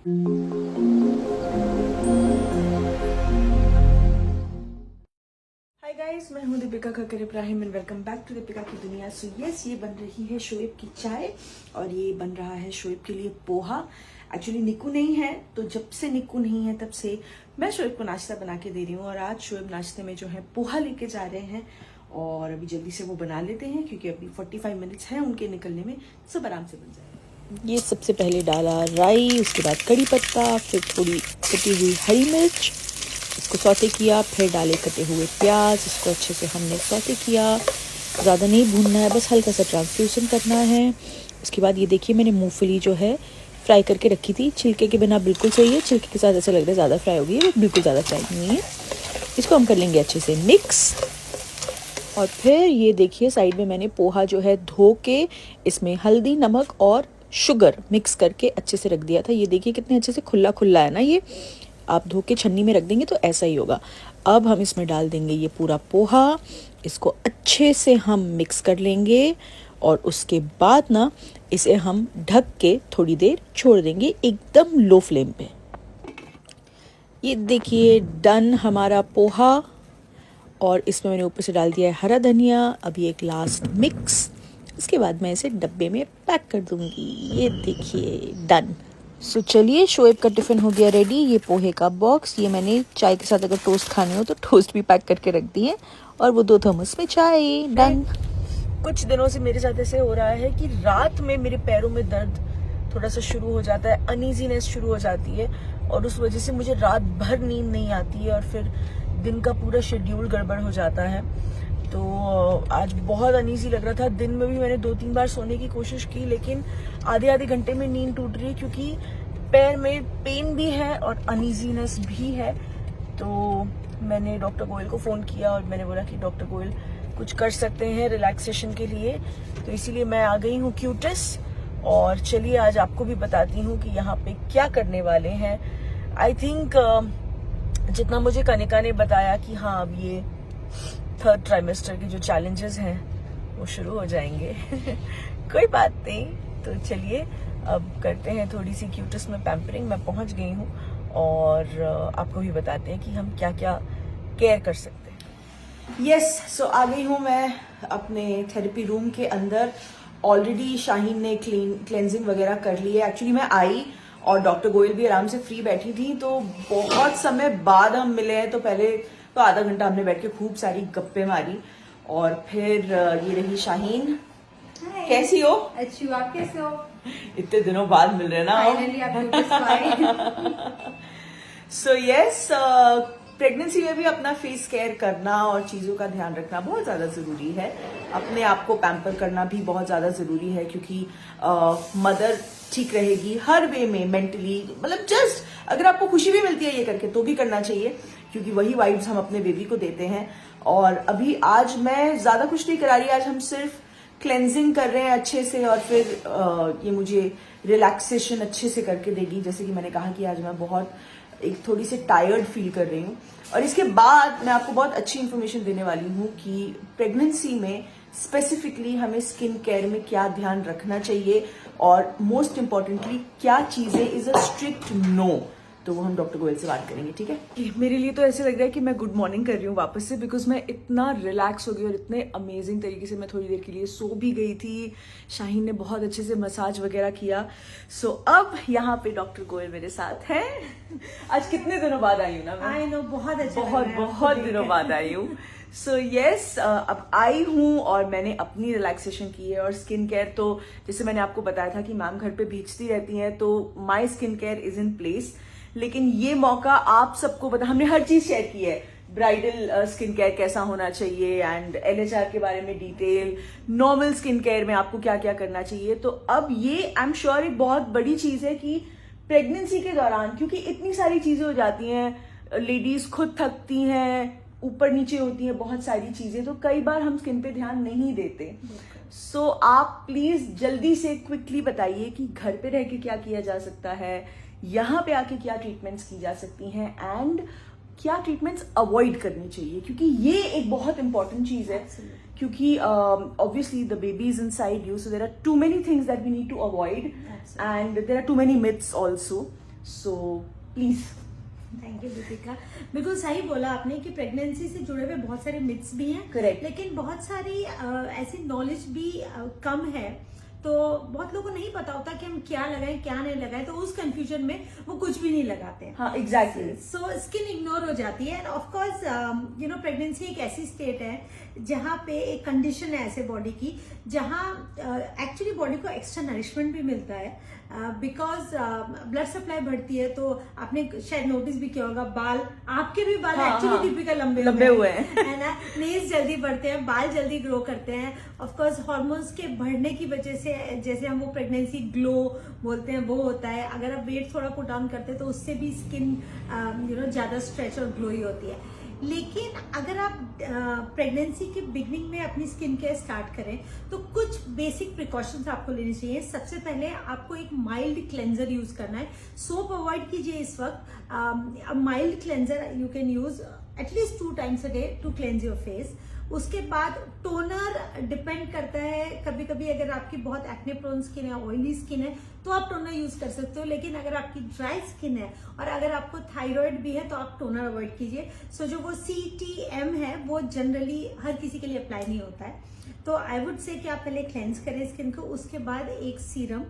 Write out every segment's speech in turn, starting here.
हाय guys, मैं हूँ Dipika Kakar Ibrahim and welcome back to Dipika की दुनिया। सो यस, ये बन रही है शोएब की चाय और ये बन रहा है शोएब के लिए पोहा। एक्चुअली निक्कू नहीं है, तो जब से निक्कू नहीं है तब से मैं शोएब को नाश्ता बना के दे रही हूँ। और आज शोएब नाश्ते में जो है पोहा लेके जा रहे हैं और अभी जल्दी से वो बना लेते हैं क्योंकि अभी 45 मिनट्स हैं उनके निकलने में, सब आराम से बन जाएगा। ये सबसे पहले डाला राई, उसके बाद कड़ी पत्ता, फिर थोड़ी कटी हुई हरी मिर्च, इसको सौते किया, फिर डाले कटे हुए प्याज, इसको अच्छे से हमने सौते किया। ज़्यादा नहीं भूनना है, बस हल्का सा ट्रांसल्यूसेंट करना है। उसके बाद ये देखिए, मैंने मूंगफली जो है फ्राई करके रखी थी, छिलके के बिना बिल्कुल सही है। छिलके के साथ ऐसा लग रहा है ज़्यादा फ्राई होगी, वो बिल्कुल ज़्यादा फ्राई नहीं है। इसको हम कर लेंगे अच्छे से मिक्स। और फिर ये देखिए, साइड में मैंने पोहा जो है धो के इसमें हल्दी, नमक और शुगर मिक्स करके अच्छे से रख दिया था। ये देखिए कितने अच्छे से खुला खुला है ना, ये आप धो के छन्नी में रख देंगे तो ऐसा ही होगा। अब हम इसमें डाल देंगे ये पूरा पोहा, इसको अच्छे से हम मिक्स कर लेंगे और उसके बाद ना इसे हम ढक के थोड़ी देर छोड़ देंगे एकदम लो फ्लेम पे। ये देखिए डन हमारा पोहा, और इसमें मैंने ऊपर से डाल दिया है हरा धनिया। अभी एक लास्ट मिक्स, इसके बाद मैं इसे डब्बे में पैक कर दूंगी। ये देखिए डन। सो चलिए, शोएब का टिफ़िन हो गया रेडी। ये पोहे का बॉक्स, ये मैंने चाय के साथ अगर टोस्ट खाने हो तो टोस्ट भी पैक करके रख दिए, और वो 2 थर्मस में चाय। डन। कुछ दिनों से मेरे साथ ऐसे हो रहा है कि रात में मेरे पैरों में दर्द थोड़ा सा शुरू हो जाता है, अनईजीनेस शुरू हो जाती है, और उस वजह से मुझे रात भर नींद नहीं आती है और फिर दिन का पूरा शेड्यूल गड़बड़ हो जाता है। तो आज बहुत अनईजी लग रहा था। दिन में भी मैंने 2-3 बार सोने की कोशिश की, लेकिन आधे घंटे में नींद टूट रही है क्योंकि पैर में पेन भी है और अनईजीनेस भी है। तो मैंने डॉक्टर गोयल को फ़ोन किया और मैंने बोला कि डॉक्टर गोयल कुछ कर सकते हैं रिलैक्सेशन के लिए, तो इसीलिए मैं आ गई हूँ क्यूटिस। और चलिए आज आपको भी बताती हूँ कि यहाँ पे क्या करने वाले हैं। आई थिंक जितना मुझे कनिका ने बताया कि हाँ अब ये 3rd ट्राइमेस्टर के जो चैलेंजेस हैं वो शुरू हो जाएंगे कोई बात नहीं। तो चलिए अब करते हैं थोड़ी सी क्यूटिस में पैम्परिंग। मैं पहुंच गई हूँ और आपको भी बताते हैं कि हम क्या क्या केयर कर सकते हैं। यस, सो आ गई हूँ मैं अपने थेरेपी रूम के अंदर। ऑलरेडी शाहीन ने क्लेंजिंग वगैरह कर ली है। एक्चुअली मैं आई और डॉक्टर गोयल भी आराम से फ्री बैठी थी, तो बहुत समय बाद हम मिले हैं। तो पहले तो आधा घंटा हमने बैठ के खूब सारी गप्पे मारी, और फिर ये रही शाहीन। कैसी हो? अच्छी, आप कैसे हो? इतने दिनों बाद मिल रहे ना। सो यस, प्रेगनेंसी में भी अपना फेस केयर करना और चीज़ों का ध्यान रखना बहुत ज़्यादा ज़रूरी है। अपने आप को पैम्पर करना भी बहुत ज़्यादा ज़रूरी है, क्योंकि मदर ठीक रहेगी हर वे में, मेंटली, मतलब जस्ट अगर आपको खुशी भी मिलती है ये करके तो भी करना चाहिए, क्योंकि वही वाइब्स हम अपने बेबी को देते हैं। और अभी आज मैं ज़्यादा कुछ नहीं करा रही, आज हम सिर्फ क्लेंजिंग कर रहे हैं अच्छे से, और फिर ये मुझे रिलैक्सेशन अच्छे से करके देगी। जैसे कि मैंने कहा कि आज मैं बहुत एक थोड़ी सी टायर्ड फील कर रही हूँ। और इसके बाद मैं आपको बहुत अच्छी इन्फॉर्मेशन देने वाली हूँ कि प्रेगनेंसी में स्पेसिफिकली हमें स्किन केयर में क्या ध्यान रखना चाहिए, और मोस्ट इम्पॉर्टेंटली क्या चीजें इज अ स्ट्रिक्ट नो। तो वो हम डॉक्टर गोयल से बात करेंगे, ठीक है। मेरे लिए तो ऐसे लग रहा है कि मैं गुड मॉर्निंग कर रही हूँ वापस से, बिकॉज मैं इतना रिलैक्स हो गई और इतने अमेजिंग तरीके से मैं थोड़ी देर के लिए सो भी गई थी। शाहीन ने बहुत अच्छे से मसाज वगैरह किया। सो अब यहाँ पे डॉक्टर गोयल मेरे साथ हैं। आज कितने दिनों बाद आई हूँ ना मैं। आई नो, बहुत अच्छा, बहुत दिनों बाद आई हूँ। सो यस, अब आई हूँ और मैंने अपनी रिलैक्सेशन की है। और स्किन केयर तो जैसे मैंने आपको बताया था कि मैम घर पे भेजती रहती हैं, तो my skin care is in place. लेकिन ये मौका आप सबको बता, हमने हर चीज शेयर की है, ब्राइडल स्किन केयर कैसा होना चाहिए एंड LHR के बारे में डिटेल, नॉर्मल स्किन केयर में आपको क्या क्या करना चाहिए। तो अब ये आई एम श्योर एक बहुत बड़ी चीज है कि प्रेगनेंसी के दौरान, क्योंकि इतनी सारी चीजें हो जाती हैं, लेडीज खुद थकती हैं, ऊपर नीचे होती हैं बहुत सारी चीजें, तो कई बार हम स्किन पे ध्यान नहीं देते। सो आप प्लीज जल्दी से क्विकली बताइए कि घर पे रह के क्या किया जा सकता है, यहाँ पे आके क्या ट्रीटमेंट्स की जा सकती हैं, एंड क्या ट्रीटमेंट्स अवॉइड करनी चाहिए, क्योंकि ये एक बहुत इंपॉर्टेंट चीज है। क्योंकि obviously the baby is inside you, so there are too many things that we need to avoid, and there are too many myths also. So please. Thank you Dipika. बिल्कुल सही बोला आपने कि प्रेगनेंसी से जुड़े हुए बहुत सारे मिथ्स भी हैं, Correct. लेकिन बहुत सारी ऐसी नॉलेज भी कम है। तो बहुत लोगों को नहीं पता होता कि हम क्या लगाएं क्या नहीं लगाएं, तो उस कंफ्यूजन में वो कुछ भी नहीं लगाते हैं। हाँ, एग्जैक्टली। सो स्किन इग्नोर हो जाती है। End of course you know pregnancy एक ऐसी स्टेट है जहाँ पे एक कंडीशन है ऐसे बॉडी की, जहाँ एक्चुअली बॉडी को एक्स्ट्रा नरिशमेंट भी मिलता है बिकॉज ब्लड सप्लाई बढ़ती है। तो आपने शायद नोटिस भी किया होगा, बाल, आपके भी बाल एक्चुअली दीपिका लंबे हुए हैं है ना, नेल्स जल्दी बढ़ते हैं, बाल जल्दी ग्रो करते हैं। ऑफ कोर्स हार्मोन्स के बढ़ने की वजह से, जैसे हम वो प्रेगनेंसी ग्लो बोलते हैं, वो होता है। अगर आप वेट थोड़ा पुट डाउन करते हैं तो उससे भी स्किन यू नो ज्यादा स्ट्रेच और ग्लोई होती है। लेकिन अगर आप प्रेगनेंसी के बिगनिंग में अपनी स्किन केयर स्टार्ट करें तो कुछ बेसिक प्रिकॉशंस आपको लेनी चाहिए। सबसे पहले आपको एक माइल्ड क्लेंजर यूज करना है। सोप अवॉइड कीजिए इस वक्त। Mild cleanser you can use at least 2 times a day to cleanse your face. उसके बाद टोनर डिपेंड करता है, कभी कभी अगर आपकी बहुत एक्ने प्रोन स्किन है, ऑयली स्किन है, तो आप टोनर यूज कर सकते हो। लेकिन अगर आपकी ड्राई स्किन है और अगर आपको थायराइड भी है तो आप टोनर अवॉइड कीजिए। सो जो वो CTM है वो जनरली हर किसी के लिए अप्लाई नहीं होता है। तो आई वुड से कि आप पहले क्लेंस करें स्किन को, उसके बाद एक सीरम।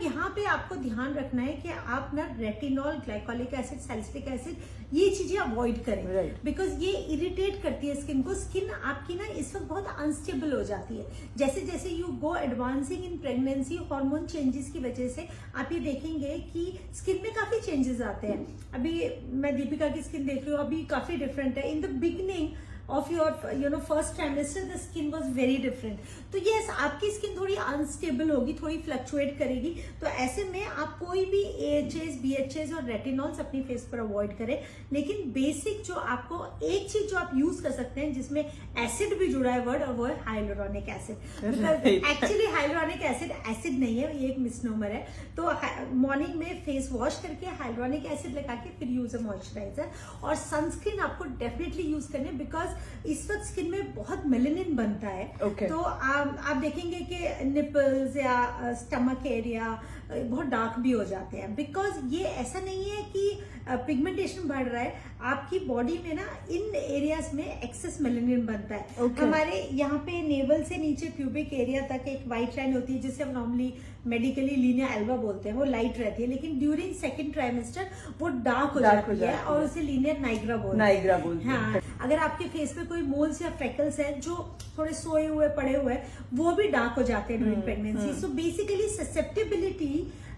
यहाँ पे आपको ध्यान रखना है कि आप ना retinol, glycolic acid, salicylic acid ये चीजें अवॉइड करें, बिकॉज ये इरिटेट करती है स्किन को। स्किन आपकी ना इस वक्त बहुत अनस्टेबल हो जाती है। जैसे जैसे you go advancing in pregnancy, hormone changes की वजह से आप ये देखेंगे कि स्किन में काफी चेंजेस आते हैं। अभी मैं दीपिका की स्किन देख रही हूँ, अभी काफी डिफरेंट है। In the beginning of your first trimester the skin was very different। तो yes, आपकी स्किन थोड़ी अनस्टेबल होगी, थोड़ी फ्लक्चुएट करेगी। तो ऐसे में आप कोई भी AHAs, BHAs और रेटिनॉल्स अपनी फेस पर अवॉइड करें। लेकिन बेसिक जो आपको एक चीज जो आप यूज कर सकते हैं जिसमें एसिड भी जुड़ा है वर्ड, और वो है hyaluronic acid. Actually hyaluronic acid नहीं है, ये एक मिसनोमर है। तो मॉर्निंग में फेस वॉश करके हाइलुरोनिक एसिड लगा के फिर यूज अ मॉइस्चराइजर। और सनस्क्रीन आपको डेफिनेटली यूज करने, बिकॉज इस वक्त स्किन में बहुत मेलेनिन बनता है। तो आप देखेंगे कि निपल्स या स्टमक एरिया बहुत डार्क भी हो जाते हैं, बिकॉज ये ऐसा नहीं है कि पिगमेंटेशन बढ़ रहा है, आपकी बॉडी में ना इन एरियाज में एक्सेस मेलेनिन बनता है। हमारे यहाँ पे नेवल से नीचे प्यूबिक एरिया तक एक व्हाइट लाइन होती है जिसे हम नॉर्मली मेडिकली लीनिया एल्बा बोलते हैं, वो लाइट रहती है। लेकिन ड्यूरिंग सेकंड ट्राइमेस्टर वो डार्क हो जाती है और उसे लीनियर नाइग्रा बोलते हैं। हाँ, अगर आपके फेस पे कोई मोल्स या फ्रेकल्स है जो थोड़े सोए हुए पड़े हुए वो भी डार्क हो जाते हैं during pregnancy. So basically susceptibility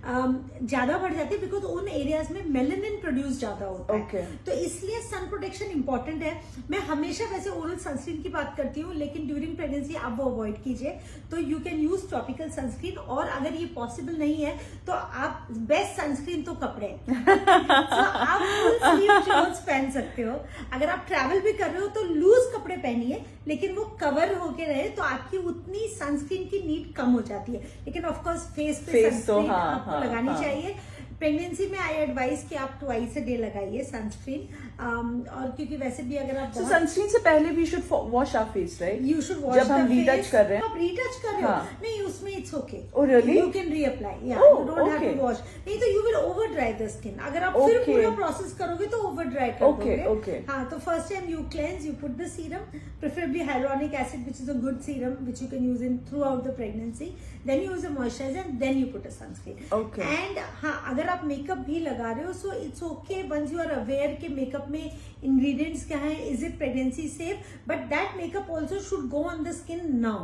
ज्यादा बढ़ जाती है, बिकॉज उन एरियाज में मेलेनिन प्रोड्यूस ज्यादा होता है। तो इसलिए सन प्रोटेक्शन इंपॉर्टेंट है। मैं हमेशा वैसे ओरल सनस्क्रीन की बात करती हूँ, लेकिन ड्यूरिंग प्रेगनेंसी आप वो अवॉइड कीजिए। तो you can use topical sunscreen, और अगर ये पॉसिबल नहीं है तो आप बेस्ट सनस्क्रीन तो कपड़े तो आप फुल स्लीव क्लोथ्स पहन सकते हो। अगर आप ट्रैवल भी कर रहे हो तो लूज कपड़े पहनिए, लेकिन वो कवर होके रहे, तो आपकी उतनी सनस्क्रीन की नीड कम हो जाती है। लेकिन ऑफकोर्स फेस पे सनस्क्रीन आपको लगानी चाहिए। प्रेगनेंसी में आई एडवाइस कि आप ट्वाइस अ डे लगाइए सनस्क्रीन। और क्योंकि वैसे भी अगर आप सनस्क्रीन से पहले भी should wash our face, right? You should wash जब हम रीटच कर रहे हैं। आप रीटच कर रहे हो नहीं, उसमें it's okay. Oh really? You can reapply. Yeah, you don't have to wash. नहीं तो you will over dry the skin. अगर आप फिर पूरा प्रोसेस करोगे तो over dry कर दोगे। हाँ, तो first time you cleanse, you put the serum, preferably hyaluronic acid, which is a good serum which you can use in throughout the pregnancy. Then you use a moisturizer and then you put a sunscreen. Okay. And हाँ, अगर आप makeup भी लगा रहे हो, so it's okay once you are aware कि makeup में ingredients क्या है, is it pregnancy safe, but that makeup also should go on the skin now.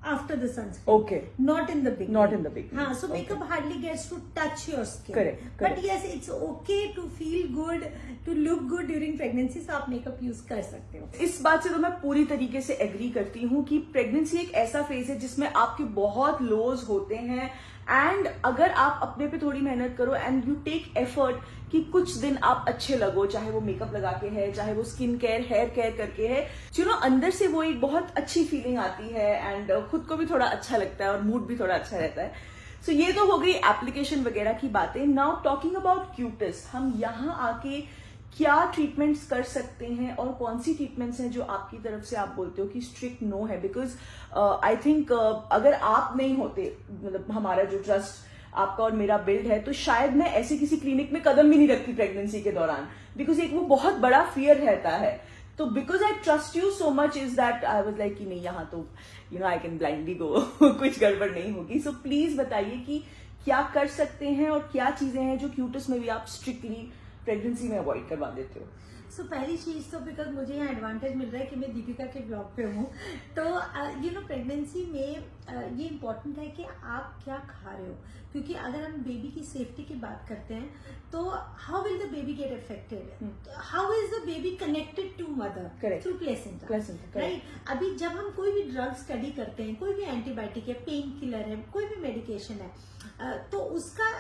After the sunscreen. Okay. Not in the beginning. Not in the beginning. हाँ, so makeup hardly gets to touch your skin. Correct. But yes, it's okay to feel good, to look good during pregnancy. So आप makeup use कर सकते हो। इस बात से तो मैं पूरी तरीके से एग्री करती हूँ कि प्रेगनेंसी एक ऐसा फेज है जिसमें आपके बहुत लोज होते हैं, एंड अगर आप अपने पे थोड़ी मेहनत करो एंड यू टेक एफर्ट कि कुछ दिन आप अच्छे लगो, चाहे वो मेकअप लगा के है, चाहे वो स्किन केयर, हेयर केयर करके है, अंदर से वो एक बहुत अच्छी फीलिंग आती है एंड खुद को भी थोड़ा अच्छा लगता है और मूड भी थोड़ा अच्छा रहता है। सो ये तो हो गई एप्लीकेशन वगैरह की बातें। नाउ टॉकिंग अबाउट क्यूटिस, हम यहाँ आके क्या ट्रीटमेंट्स कर सकते हैं और कौन सी ट्रीटमेंट्स हैं जो आपकी तरफ से आप बोलते हो कि स्ट्रिक्ट नो है? बिकॉज आई थिंक अगर आप नहीं होते, मतलब हमारा जो ट्रस्ट आपका और मेरा बिल्ड है, तो शायद मैं ऐसे किसी क्लिनिक में कदम भी नहीं रखती प्रेगनेंसी के दौरान, बिकॉज एक वो बहुत बड़ा फियर रहता है. तो because I trust you so much is that I was like कि नहीं, यहाँ तो आई कैन ब्लाइंडली गो, कुछ गड़बड़ नहीं होगी. सो प्लीज बताइए कि क्या कर सकते हैं और क्या चीजें हैं जो क्यूटस में भी आप स्ट्रिक्टली प्रेगनेंसी में अवॉइड करवा देते हो. सो पहली चीज तो बिकॉज मुझे यहाँ एडवांटेज मिल रहा है कि मैं दीपिका के ब्लॉग पे हूँ, तो प्रेगनेंसी में ये इम्पोर्टेंट है कि आप क्या खा रहे हो, क्योंकि अगर हम बेबी की सेफ्टी की बात करते हैं तो how will the baby get affected, how is the baby connected to mother through placenta, right. अभी जब हम कोई भी ड्रग स्टडी करते हैं, कोई भी एंटीबायोटिक है, पेन किलर है, कोई भी मेडिकेशन है, तो उसका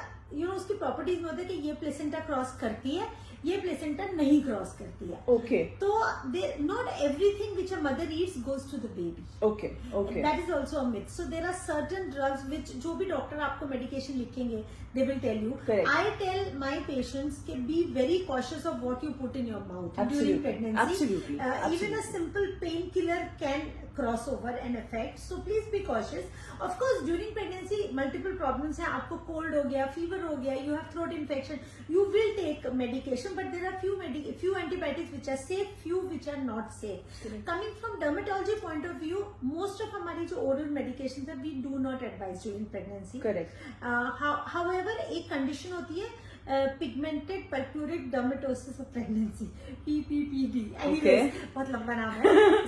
उसकी प्रॉपर्टीज में होता है कि ये प्लेसेंटा क्रॉस करती है, ये प्लेसेंटा नहीं क्रॉस करती है. ओके. तो not everything which a mother eats goes to the baby. Okay. Okay. That is also a myth. So there are certain drugs which, जो भी डॉक्टर आपको मेडिकेशन लिखेंगे they will tell you. I tell my patients के be very cautious of what you put in your mouth during pregnancy. Even a simple pain killer can cross over and effect, so please be cautious. Of course during pregnancy multiple problems हैं, आपको cold हो गया, fever हो गया, you have throat infection, you will take medication, but there are few antibiotics which are safe, few which are not safe. Coming from dermatology point of view, most of हमारी जो oral medications है, we do not advise during pregnancy. Correct. However, एक condition होती है pigmented purpuric dermatosis of pregnancy, PPPD. बहुत लंबा नाम है.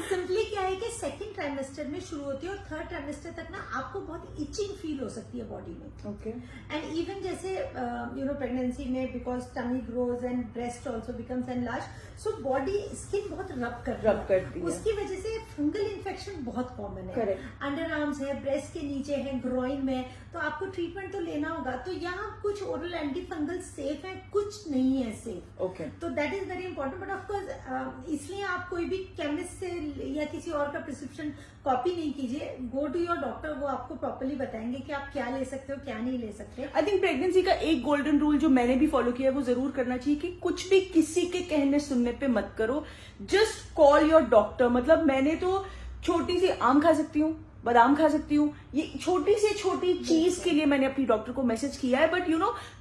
सिंपली क्या है कि सेकंड ट्राइमेस्टर में शुरू होती है और थर्ड ट्राइमेस्टर तक ना आपको बहुत इचिंग फील हो सकती है बॉडी में. ओके. एंड इवन जैसे प्रेगनेंसी में because tummy grows and breast also becomes enlarge, so body skin बहुत रब करती है. उसकी वजह से फंगल इन्फेक्शन बहुत कॉमन है. अंडर आर्म्स है, ब्रेस्ट के नीचे है, ग्रोइन में, तो आपको ट्रीटमेंट तो लेना होगा. तो यहाँ कुछ ओरल एंटी फंगल सेफ है, कुछ नहीं है सेफ. ओके. तो that is very important. But of course इसलिए आप कोई भी केमिस्ट से या किसी और का प्रिस्क्रिप्शन कॉपी नहीं कीजिए. गो टू योर डॉक्टर, वो आपको प्रॉपर्ली बताएंगे कि आप क्या ले सकते हो, क्या नहीं ले सकते. आई थिंक प्रेगनेंसी का एक गोल्डन रूल जो मैंने भी फॉलो किया है वो जरूर करना चाहिए कि कुछ भी किसी के कहने सुनने पे मत करो. Just call your doctor. मतलब मैंने तो छोटी सी आम खा सकती हूँ, बादाम खा सकती हूँ, ये छोटी से छोटी चीज के लिए मैंने अपनी डॉक्टर को मैसेज किया है. But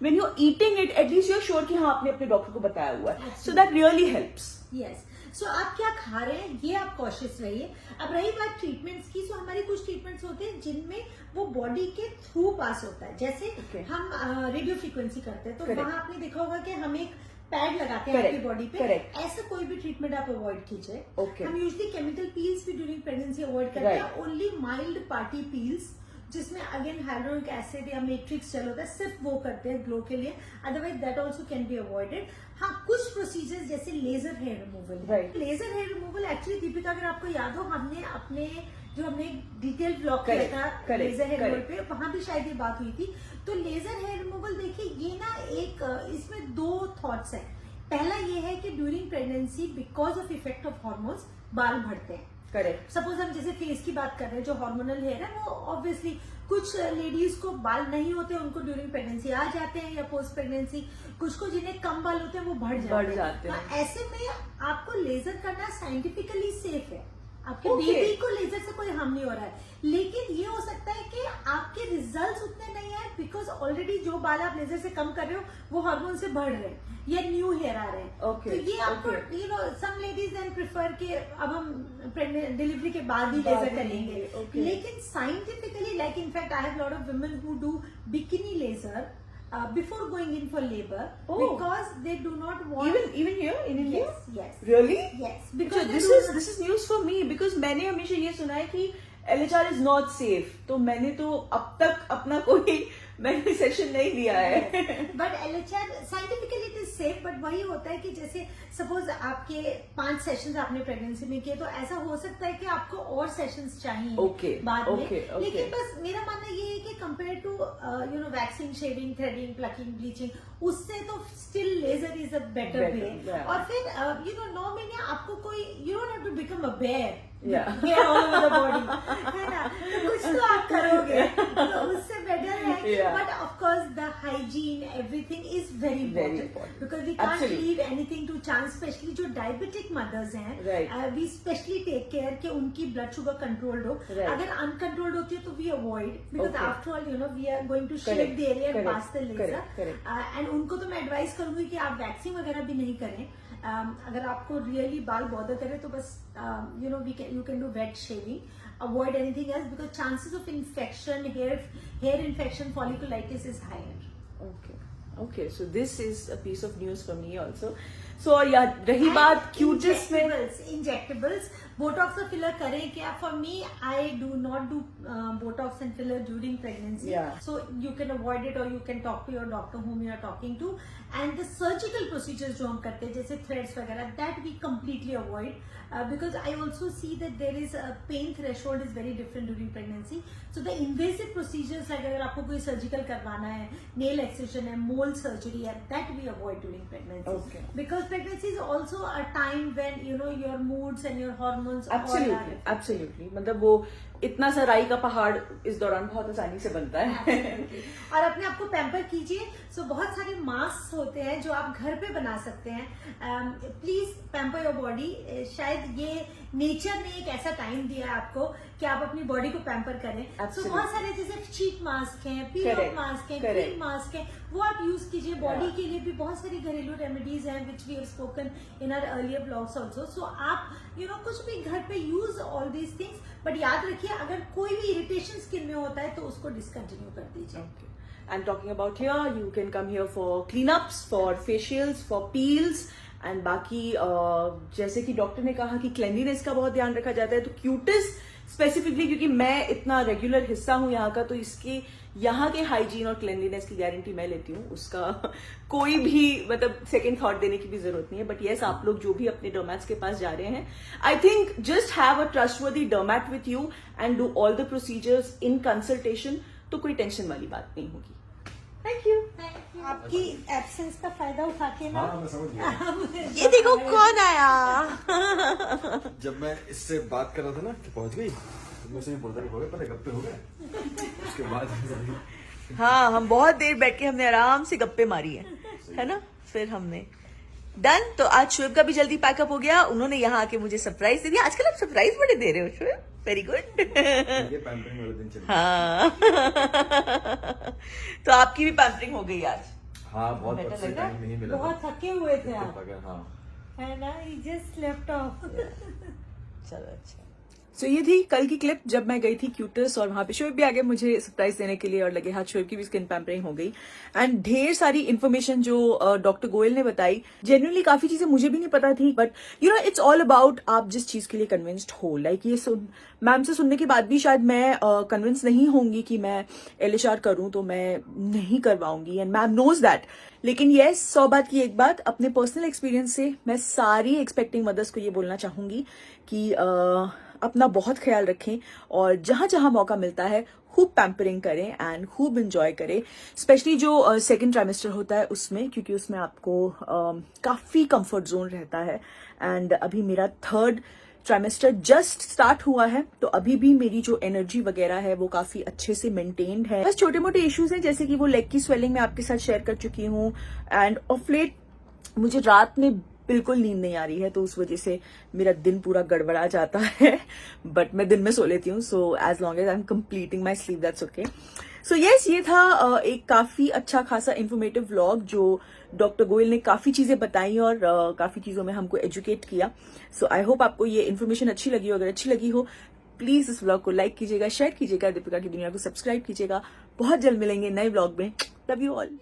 when you eating it, at least you are sure कि हाँ आपने अपने डॉक्टर को बताया हुआ है. So that really helps. Yes. So आप क्या खा रहे हैं ये आप कॉशियस रहिए. अब रही बात ट्रीटमेंट्स की, सो हमारी कुछ ट्रीटमेंट्स होते हैं जिनमें वो बॉडी के थ्रू पास होता है. जैसे हम रेडियो फ्रीक्वेंसी करते हैं, तो वहां आपने देखा होगा कि हम एक पैड लगाते हैं आपकी बॉडी पे. ऐसा कोई भी ट्रीटमेंट आप अवॉइड कीजिए. हम यूजुअली केमिकल पील्स भी ड्यूरिंग प्रेगनेंसी अवॉइड करते हैं. ओनली माइल्ड पार्टी पील्स जिसमें अगेन हाइड्रोनिक एसिड या मैट्रिक्स जेल होता है, सिर्फ वो करते हैं ग्लो के लिए. Otherwise that also can be avoided. हाँ, कुछ प्रोसीजर्स जैसे laser hair removal. Laser hair removal actually Deepika अगर आपको याद हो, हमने डिटेल ब्लॉग किया था लेजर हेयर रिमूवल पे, वहां भी शायद ये बात हुई थी. तो लेजर हेयर रिमूवल देखिए, ये ना एक इसमें दो थॉट्स है. पहला ये है कि during pregnancy because of effect of hormones बाल बढ़ते हैं. करेक्ट. सपोज हम जैसे फेस की बात कर रहे हैं, जो हार्मोनल हेयर है वो ऑब्वियसली कुछ लेडीज को बाल नहीं होते, उनको ड्यूरिंग प्रेगनेंसी आ जाते हैं या पोस्ट प्रेगनेंसी. कुछ को जिन्हें कम बाल होते हैं वो बढ़ जाते हैं. ऐसे में आपको लेजर करना साइंटिफिकली सेफ है. आपके बेबी को लेजर से कोई हार्म नहीं हो रहा है. लेकिन ये हो सकता है कि आपके रिजल्ट्स उतने नहीं आए बिकॉज ऑलरेडी जो बाल आप लेजर से कम कर रहे हो वो हार्मोन से बढ़ रहे हैं या न्यू हेयर आ रहे हैं. तो ये आपको सम लेडीज देन प्रेफर कि अब हम डिलीवरी के बाद ही लेजर करेंगे. लेकिन scientifically, like in fact I have lot of women who do bikini laser before going in for labor, because they do not want. Even here in India. Yes. Really? Yes. Because this is news for me, because मैंने हमेशा ये सुना है कि LHR is not safe. तो मैंने तो अब तक अपना कोई मैंने सेशन नहीं लिया है. But LHR scientifically it is safe. But वही होता है कि जैसे सपोज आपके 5 सेशंस आपने प्रेगनेंसी में किए, तो ऐसा हो सकता है कि आपको और सेशंस चाहिए बाद में. लेकिन बस मेरा मानना ये है कि compare to waxing, shaving, threading, plucking, bleaching, उससे तो still laser is a better way. और फिर 9 महीने आपको कोई you don't have to become a bear. Hair all over the body, है ना. तो कुछ तो आप करोगे, तो उससे बेटर है Yeah. but of course the hygiene, everything is very important, important. because we can't Absolutely. leave anything to chance, especially जो diabetic mothers हैं, Right. we specially take care कि उनकी blood sugar controlled हो. Right. अगर uncontrolled होती है तो we avoid, because Okay. after all we are going to shave Correct. the area and Correct. pass the laser. Correct. And उनको तो मैं advise करूंगी कि आप वैक्सीन वगैरह भी नहीं करें. अगर आपको रियली बाल बॉदर करे तो बस you can do wet shaving. Avoid anything else, because chances of infection, hair infection, folliculitis is higher. Okay, so this is a piece of news for me also. So yeah, रही बात Cutis में, Injectables, Botox और filler करें क्या? For me, I do not do Botox and filler during pregnancy. Yeah. So you can avoid it, or you can talk to your doctor whom you are talking to. And the surgical procedures जो हम करते हैं, जैसे threads वगैरह, that we completely avoid. Because I also see that there is a pain threshold is very different during pregnancy. So the invasive procedures, like अगर आपको कोई surgical करवाना है, nail excision है, mole surgery है, that we avoid during pregnancy. Okay. Because pregnancy is also a time when your moods and your hormones all are absolutely, absolutely. मतलब वो इतना सा राई का पहाड़ इस दौरान बहुत आसानी से बनता है. Absolutely. और अपने आप को पैम्पर कीजिए. सो बहुत सारे मास्क होते हैं जो आप घर पे बना सकते हैं. Please pamper your body. शायद ये नेचर ने एक ऐसा टाइम दिया है आपको कि आप अपनी बॉडी को पैम्पर करें. सो बहुत सारे जैसे शीट मास्क हैं, पील ऑफ मास्क हैं, क्रीम मास्क हैं, वो आप यूज कीजिए. बॉडी के लिए भी बहुत सारी घरेलू रेमेडीज हैं which we have spoken in our earlier blogs also. So आप कुछ भी घर पे use all these things. But याद रखिए, अगर कोई भी इरिटेशन स्किन में होता है तो उसको डिसकंटिन्यू कर दीजिए. And talking about here, you can come here for cleanups, for facials, for peels, and बाकी जैसे कि डॉक्टर ने कहा कि क्लेanliness का बहुत ध्यान रखा जाता है, तो क्यूटिस स्पेसिफिकली क्योंकि मैं इतना रेगुलर हिस्सा हूं यहाँ का, तो इसके यहाँ के हाइजीन और क्लेanliness की गारंटी मैं लेती हूँ. उसका कोई भी मतलब सेकंड थॉट देने की भी जरूरत नहीं है. बट येस, आप लोग जो भी अपने डर्मैट्स के पास जा रहे हैं, I think just have a trustworthy डर्मैट with you and do all the procedures in consultation. तो कोई टेंशन वाली बात नहीं होगी. Thank you. आपकी एब्सेंस का फायदा उठा के ना, हाँ, मैं समझ गया. ये देखो कौन आया. जब मैं इससे बात कर रहा था ना कि पहुंच गई, तो मैं उसे बोलता कि हो गए, पहले गप्पे हो गए, उसके बाद हाँ, हम बहुत देर बैठ के हमने आराम से गप्पे मारी है ना. फिर हमने डन. तो आज शोएब का भी जल्दी पैकअप हो गया. उन्होंने यहाँ आके मुझे सरप्राइज दे दिया. आजकल आप सरप्राइज बड़े दे रहे हो शोएब. Very good. ये पैम्परिंग वाले दिन चले. हाँ. तो आपकी भी पैम्परिंग हो गई आज. हाँ, बहुत बेटर अच्छे लगा? टाइम नहीं मिला. बहुत थके हुए थे आप, अगर हाँ, है ना? You just left off. चलो अच्छा. So ये थी कल की क्लिप जब मैं गई थी क्यूटस, और वहां पे शोएब भी आ गए मुझे सरप्राइज देने के लिए, और लगे हाथ शोएब की भी स्किन पैम्परिंग हो गई. एंड ढेर सारी इन्फॉर्मेशन जो डॉक्टर गोयल ने बताई, जेन्युइनली काफी चीजें मुझे भी नहीं पता थी. बट इट्स ऑल अबाउट आप जिस चीज के लिए कन्विंस्ड हो. लाइक ये मैम से सुनने के बाद भी शायद मैं कन्विंस नहीं होंगी कि मैं LHR करूं, तो मैं नहीं करवाऊंगी. And ma'am knows that. लेकिन येस, 100 बात की एक बात, अपने पर्सनल एक्सपीरियंस से मैं सारी एक्सपेक्टिंग मदर्स को ये बोलना चाहूंगी कि अपना बहुत ख्याल रखें, और जहां जहां मौका मिलता है खूब पैम्परिंग करें एंड खूब एंजॉय करें. स्पेशली जो सेकंड ट्राइमेस्टर होता है उसमें, क्योंकि उसमें आपको काफी कंफर्ट जोन रहता है. एंड अभी मेरा थर्ड ट्राइमेस्टर जस्ट स्टार्ट हुआ है, तो अभी भी मेरी जो एनर्जी वगैरह है वो काफी अच्छे से मेंटेन्ड है. बस छोटे मोटे इश्यूज हैं, जैसे कि वो लेग की स्वेलिंग मैं आपके साथ शेयर कर चुकी हूँ. एंड ऑफ लेट मुझे रात में बिल्कुल नींद नहीं आ रही है, तो उस वजह से मेरा दिन पूरा गड़बड़ा जाता है. बट मैं दिन में सो लेती हूँ, so as long as I am completing my sleep that's okay. So yes, ये था एक काफी अच्छा खासा इन्फॉर्मेटिव व्लॉग जो डॉक्टर गोयल ने काफी चीजें बताई और काफी चीजों में हमको एजुकेट किया. सो आई होप आपको ये इन्फॉर्मेशन अच्छी लगी हो. अगर अच्छी लगी हो, प्लीज इस व्लॉग को लाइक कीजिएगा, शेयर कीजिएगा, दीपिका की दुनिया को सब्सक्राइब कीजिएगा. बहुत जल्द मिलेंगे नए व्लॉग में. Love you all.